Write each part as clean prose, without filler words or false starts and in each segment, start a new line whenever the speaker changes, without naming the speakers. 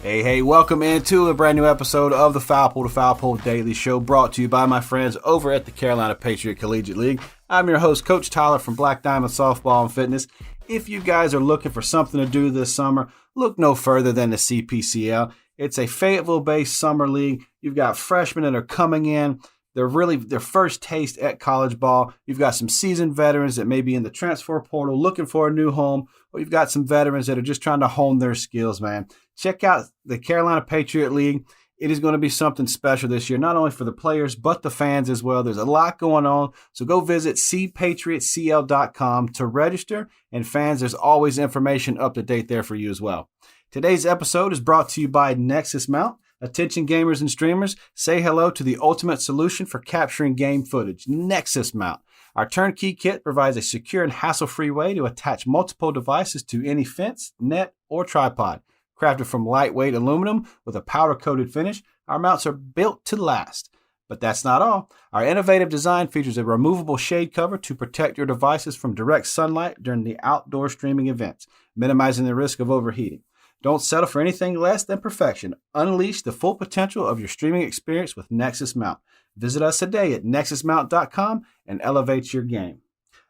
Hey, welcome into a brand new episode of the Foul Pole Daily Show, brought to you by my friends over at the Carolina Patriot Collegiate League. I'm your host, Coach Tyler from Black Diamond Softball and Fitness. If you guys are looking for something to do this summer, look no further than the CPCL. It's a Fayetteville-based summer league. You've got freshmen that are coming in. They're really their first taste at college ball. You've got some seasoned veterans that may be in the transfer portal looking for a new home, or you've got some veterans that are just trying to hone their skills, man. Check out the Carolina Patriot League. It is going to be something special this year, not only for the players, but the fans as well. There's a lot going on. So go visit cpatriotcl.com to register. And fans, there's always information up to date there for you as well. Today's episode is brought to you by NEXUS MOUNT. Attention gamers and streamers, say hello to the ultimate solution for capturing game footage, NEXUS MOUNT. Our turnkey kit provides a secure and hassle-free way to attach multiple devices to any fence, net, or tripod. Crafted from lightweight aluminum with a powder-coated finish, our mounts are built to last. But that's not all. Our innovative design features a removable shade cover to protect your devices from direct sunlight during the outdoor streaming events, minimizing the risk of overheating. Don't settle for anything less than perfection. Unleash the full potential of your streaming experience with NEXUS MOUNT. Visit us today at nexusmount.com and elevate your game.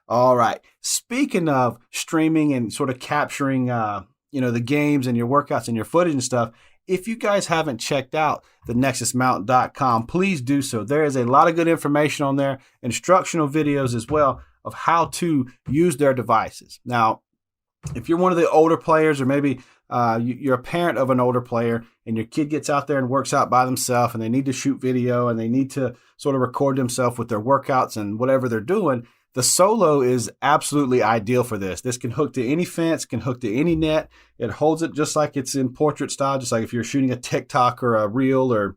All right. Speaking of streaming and sort of capturing the games and your workouts and your footage and stuff, if you guys haven't checked out the nexusmount.com, please do so. There is a lot of good information on there, instructional videos as well of how to use their devices. Now, if you're one of the older players, or maybe you're a parent of an older player and your kid gets out there and works out by themselves and they need to shoot video and they need to sort of record themselves with their workouts and whatever they're doing, the Solo is absolutely ideal for this. This can hook to any fence, can hook to any net. It holds it just like it's in portrait style, just like if you're shooting a TikTok or a reel or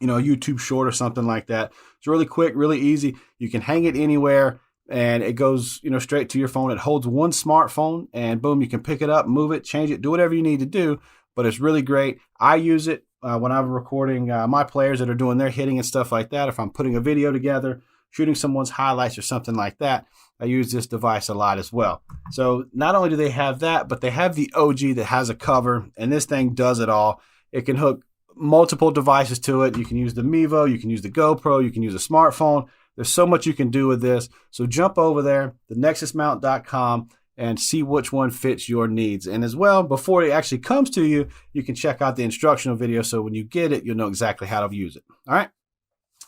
a YouTube short or something like that. It's really quick, really easy. You can hang it anywhere and it goes straight to your phone. It holds one smartphone and boom, you can pick it up, move it, change it, do whatever you need to do. But it's really great. I use it when I'm recording my players that are doing their hitting and stuff like that. If I'm putting a video together, shooting someone's highlights or something like that, I use this device a lot as well. So not only do they have that, but they have the OG that has a cover, and this thing does it all. It can hook multiple devices to it. You can use the Mevo, you can use the GoPro, you can use a smartphone. There's so much you can do with this. So jump over there, the nexusmount.com, and see which one fits your needs. And as well, before it actually comes to you, you can check out the instructional video. So when you get it, you'll know exactly how to use it. All right.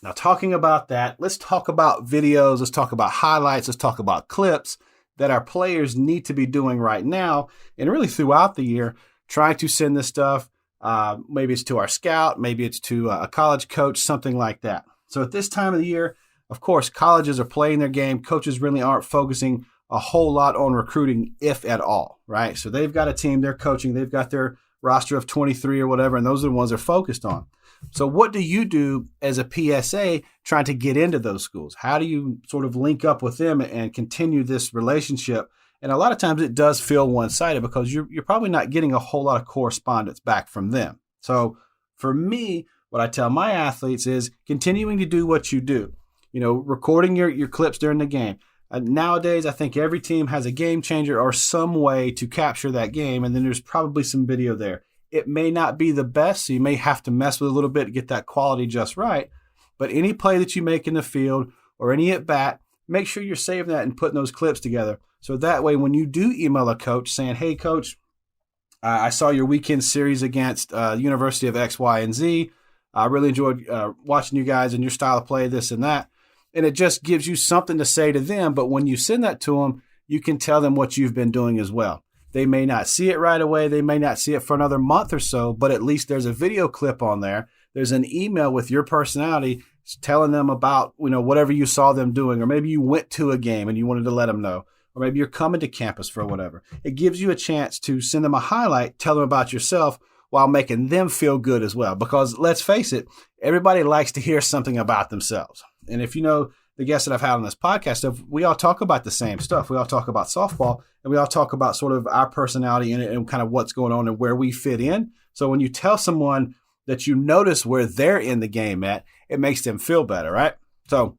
Now, talking about that, let's talk about videos. Let's talk about highlights. Let's talk about clips that our players need to be doing right now and really throughout the year, trying to send this stuff. Maybe it's to our scout. Maybe it's to a college coach, something like that. So at this time of the year, of course, colleges are playing their game. Coaches really aren't focusing a whole lot on recruiting, if at all, right? So they've got a team they're coaching. They've got their roster of 23 or whatever, and those are the ones they're focused on. So what do you do as a PSA trying to get into those schools? How do you sort of link up with them and continue this relationship? And a lot of times it does feel one-sided because you're probably not getting a whole lot of correspondence back from them. So for me, what I tell my athletes is continuing to do what you do. Recording your clips during the game. Nowadays, I think every team has a game changer or some way to capture that game, and then there's probably some video there. It may not be the best, so you may have to mess with it a little bit to get that quality just right. But any play that you make in the field or any at-bat, make sure you're saving that and putting those clips together. So that way, when you do email a coach saying, hey, coach, I saw your weekend series against University of X, Y, and Z. I really enjoyed watching you guys and your style of play, this and that. And it just gives you something to say to them. But when you send that to them, you can tell them what you've been doing as well. They may not see it right away. They may not see it for another month or so, but at least there's a video clip on there. There's an email with your personality telling them about, whatever you saw them doing, or maybe you went to a game and you wanted to let them know, or maybe you're coming to campus for whatever. It gives you a chance to send them a highlight, tell them about yourself while making them feel good as well. Because let's face it, everybody likes to hear something about themselves. And if you know the guests that I've had on this podcast, we all talk about the same stuff. We all talk about softball, and we all talk about sort of our personality in it and kind of what's going on and where we fit in. So when you tell someone that you notice where they're in the game at, it makes them feel better, right? So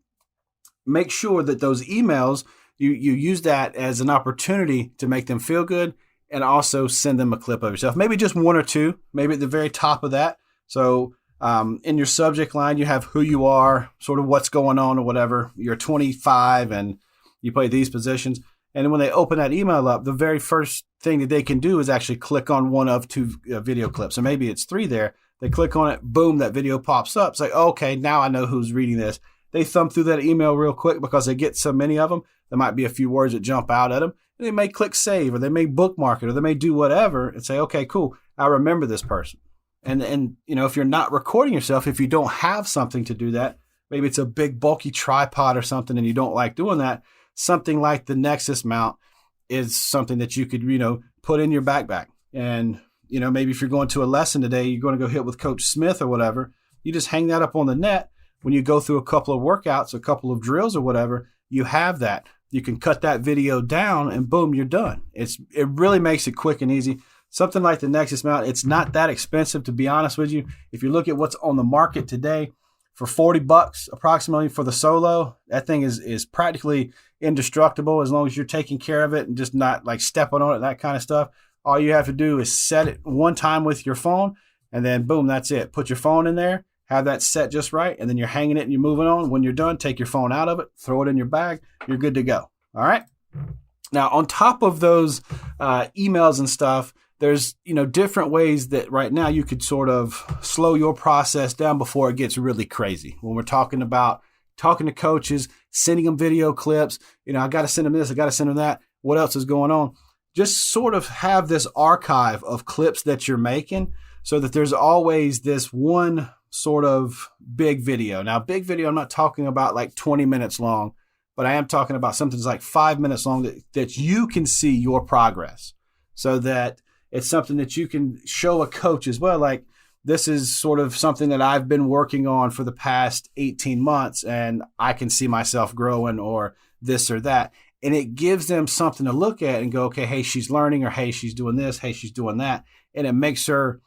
make sure that those emails, you use that as an opportunity to make them feel good and also send them a clip of yourself, maybe just one or two, maybe at the very top of that. So in your subject line, you have who you are, sort of what's going on or whatever. You're 25 and you play these positions. And when they open that email up, the very first thing that they can do is actually click on one of two video clips. So maybe it's 3 there. They click on it, boom, that video pops up. It's like, okay, now I know who's reading this. They thumb through that email real quick because they get so many of them. There might be a few words that jump out at them. And they may click save, or they may bookmark it, or they may do whatever and say, okay, cool, I remember this person. And if you're not recording yourself, if you don't have something to do that, maybe it's a big bulky tripod or something and you don't like doing that, something like the NEXUS mount is something that you could, put in your backpack. And, maybe if you're going to a lesson today, you're going to go hit with Coach Smith or whatever, you just hang that up on the net. When you go through a couple of workouts, a couple of drills or whatever, you have that. You can cut that video down and boom, you're done. It really makes it quick and easy. Something like the NEXUS mount, it's not that expensive, to be honest with you. If you look at what's on the market today, for $40 approximately for the Solo, that thing is practically indestructible as long as you're taking care of it and just not like stepping on it, that kind of stuff. All you have to do is set it one time with your phone, and then boom, that's it. Put your phone in there, have that set just right, and then you're hanging it and you're moving on. When you're done, take your phone out of it, throw it in your bag, you're good to go. All right? Now, on top of those emails and stuff, there's, different ways that right now you could sort of slow your process down before it gets really crazy. When we're talking about talking to coaches, sending them video clips, I got to send them this, I got to send them that. What else is going on? Just sort of have this archive of clips that you're making so that there's always this one sort of big video. Now, big video, I'm not talking about like 20 minutes long, but I am talking about something that's like 5 minutes long that you can see your progress, so that it's something that you can show a coach as well. Like, this is sort of something that I've been working on for the past 18 months and I can see myself growing, or this or that. And it gives them something to look at and go, okay, hey, she's learning, or hey, she's doing this, hey, she's doing that. And it makes her,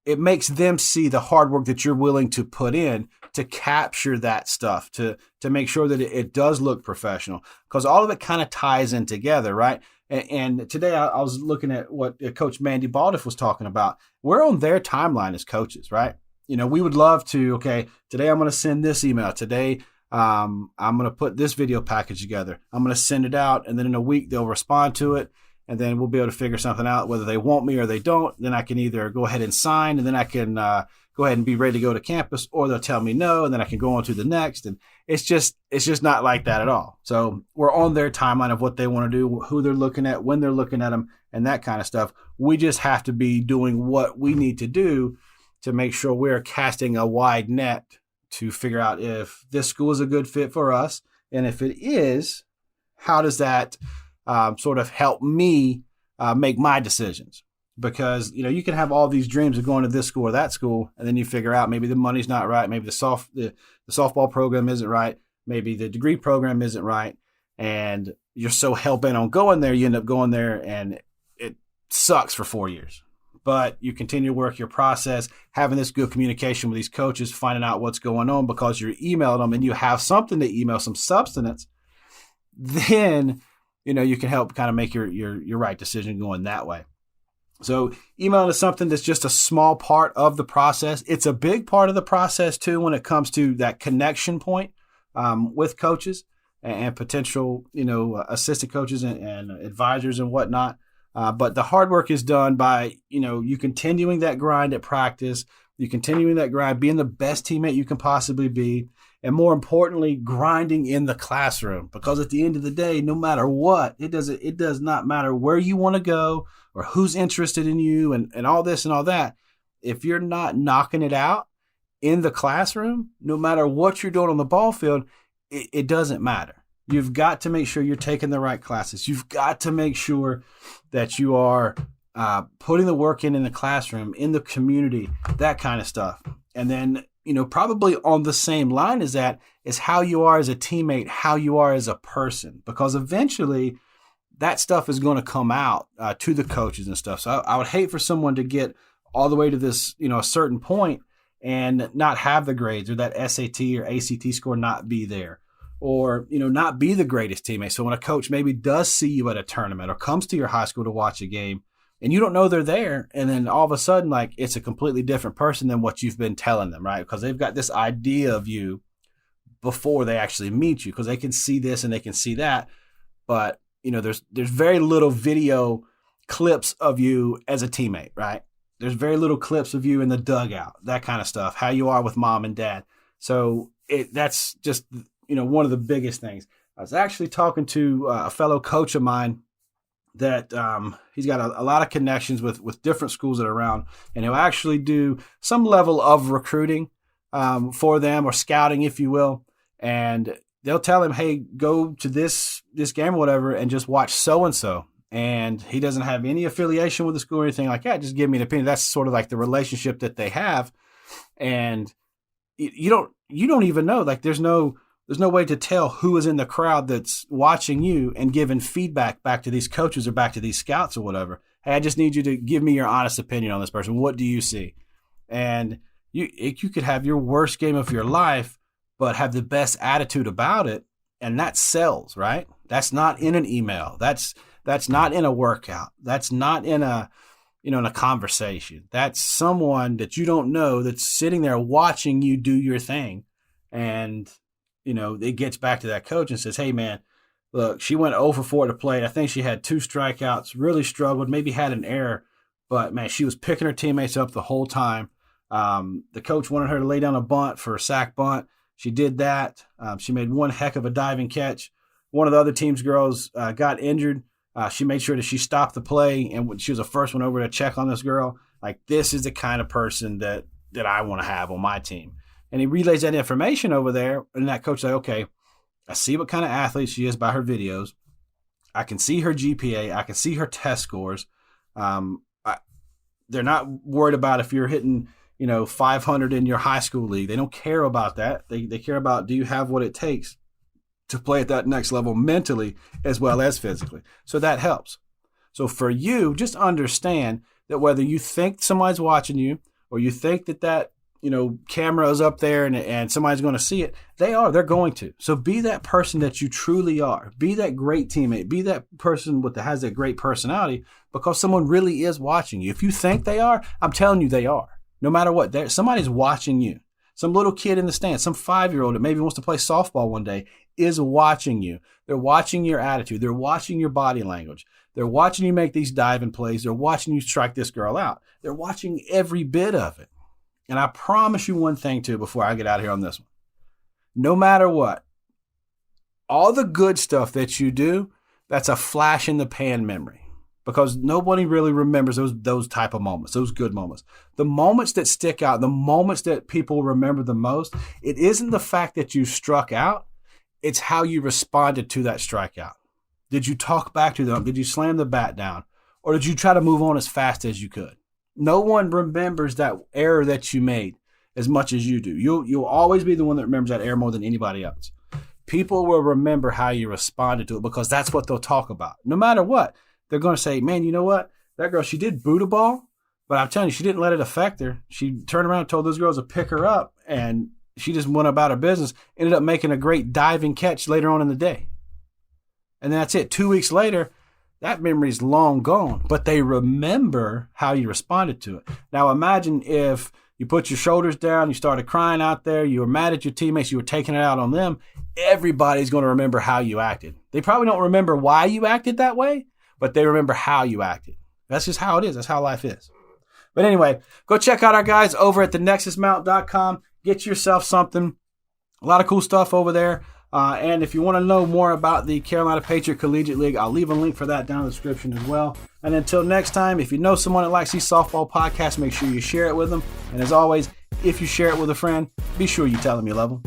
it makes them see the hard work that you're willing to put in to capture that stuff, to make sure that it does look professional, because all of it kind of ties in together, right? And today I was looking at what Coach Mandy Baldiff was talking about. We're on their timeline as coaches, right? We would love to, okay, today I'm going to send this email. Today I'm going to put this video package together. I'm going to send it out, and then in a week they'll respond to it, and then we'll be able to figure something out, whether they want me or they don't. Then I can either go ahead and sign, and then I can go ahead and be ready to go to campus, or they'll tell me no, and then I can go on to the next. And it's just not like that at all. So we're on their timeline of what they want to do, who they're looking at, when they're looking at them, and that kind of stuff. We just have to be doing what we need to do to make sure we're casting a wide net to figure out if this school is a good fit for us. And if it is, how does that sort of help me make my decisions? Because, you can have all these dreams of going to this school or that school, and then you figure out maybe the money's not right, maybe the softball program isn't right, maybe the degree program isn't right, and you're so hell-bent on going there, you end up going there, and it sucks for 4 years. But you continue to work your process, having this good communication with these coaches, finding out what's going on because you're emailing them and you have something to email, some substance, then, you can help kind of make your right decision going that way. So emailing is something that's just a small part of the process. It's a big part of the process too when it comes to that connection point with coaches and potential, assistant coaches and advisors and whatnot. But the hard work is done by, you continuing that grind at practice, you continuing that grind, being the best teammate you can possibly be, and more importantly, grinding in the classroom. Because at the end of the day, no matter what, it does not matter where you want to go or who's interested in you and all this and all that. If you're not knocking it out in the classroom, no matter what you're doing on the ball field, it doesn't matter. You've got to make sure you're taking the right classes. You've got to make sure that you are putting the work in the classroom, in the community, that kind of stuff. And then, probably on the same line as that is how you are as a teammate, how you are as a person, because eventually that stuff is going to come out to the coaches and stuff. So I would hate for someone to get all the way to this, a certain point and not have the grades or that SAT or ACT score not be there. or, not be the greatest teammate. So when a coach maybe does see you at a tournament or comes to your high school to watch a game and you don't know they're there, and then all of a sudden, like, it's a completely different person than what you've been telling them, right? Because they've got this idea of you before they actually meet you, because they can see this and they can see that. But, there's very little video clips of you as a teammate, right? There's very little clips of you in the dugout, that kind of stuff, how you are with mom and dad. So that's just, one of the biggest things. I was actually talking to a fellow coach of mine that he's got a lot of connections with different schools that are around, and he'll actually do some level of recruiting for them, or scouting, if you will. And they'll tell him, hey, go to this game or whatever and just watch so-and-so. And he doesn't have any affiliation with the school or anything like that. Just give me an opinion. That's sort of like the relationship that they have. And you don't even know, like, there's no way to tell who is in the crowd that's watching you and giving feedback back to these coaches or back to these scouts or whatever. Hey, I just need you to give me your honest opinion on this person. What do you see? And you could have your worst game of your life, but have the best attitude about it. And that sells, right? That's not in an email. That's not in a workout. That's not in in a conversation. That's someone that you don't know that's sitting there watching you do your thing. And, it gets back to that coach and says, hey, man, look, she went 0 for 4 at the plate. I think she had 2 strikeouts, really struggled, maybe had an error. But, man, she was picking her teammates up the whole time. The coach wanted her to lay down a bunt for a sack bunt. She did that. She made one heck of a diving catch. One of the other team's girls got injured. She made sure that she stopped the play, and she was the first one over to check on this girl. Like, this is the kind of person that I want to have on my team. And he relays that information over there, and that coach said, okay, I see what kind of athlete she is by her videos. I can see her GPA. I can see her test scores. They're not worried about if you're hitting, 500 in your high school league. They don't care about that. They care about, do you have what it takes to play at that next level mentally as well as physically? So that helps. So for you, just understand that whether you think somebody's watching you or you think that camera is up there and somebody's going to see it, they're going to. So be that person that you truly are. Be that great teammate. Be that person that has that great personality, because someone really is watching you. If you think they are, I'm telling you they are. No matter what, somebody's watching you. Some little kid in the stands, some 5-year-old that maybe wants to play softball one day is watching you. They're watching your attitude. They're watching your body language. They're watching you make these diving plays. They're watching you strike this girl out. They're watching every bit of it. And I promise you one thing, too, before I get out of here on this one. No matter what, all the good stuff that you do, that's a flash in the pan memory. Because nobody really remembers those type of moments, those good moments. The moments that stick out, the moments that people remember the most, it isn't the fact that you struck out. It's how you responded to that strikeout. Did you talk back to them? Did you slam the bat down? Or did you try to move on as fast as you could? No one remembers that error that you made as much as you do. You'll always be the one that remembers that error more than anybody else. People will remember how you responded to it, because that's what they'll talk about. No matter what, they're going to say, man, you know what? That girl, she did boot a ball, but I'm telling you, she didn't let it affect her. She turned around and told those girls to pick her up, and she just went about her business, ended up making a great diving catch later on in the day. And that's it. 2 weeks later, that memory's long gone, but they remember how you responded to it. Now imagine if you put your shoulders down, you started crying out there, you were mad at your teammates, you were taking it out on them. Everybody's going to remember how you acted. They probably don't remember why you acted that way, but they remember how you acted. That's just how it is. That's how life is. But anyway, go check out our guys over at the NEXUSMOUNT.com. Get yourself something. A lot of cool stuff over there. And if you want to know more about the Carolina Patriot Collegiate League, I'll leave a link for that down in the description as well. And until next time, if you know someone that likes these softball podcasts, make sure you share it with them. And as always, if you share it with a friend, be sure you tell them you love them.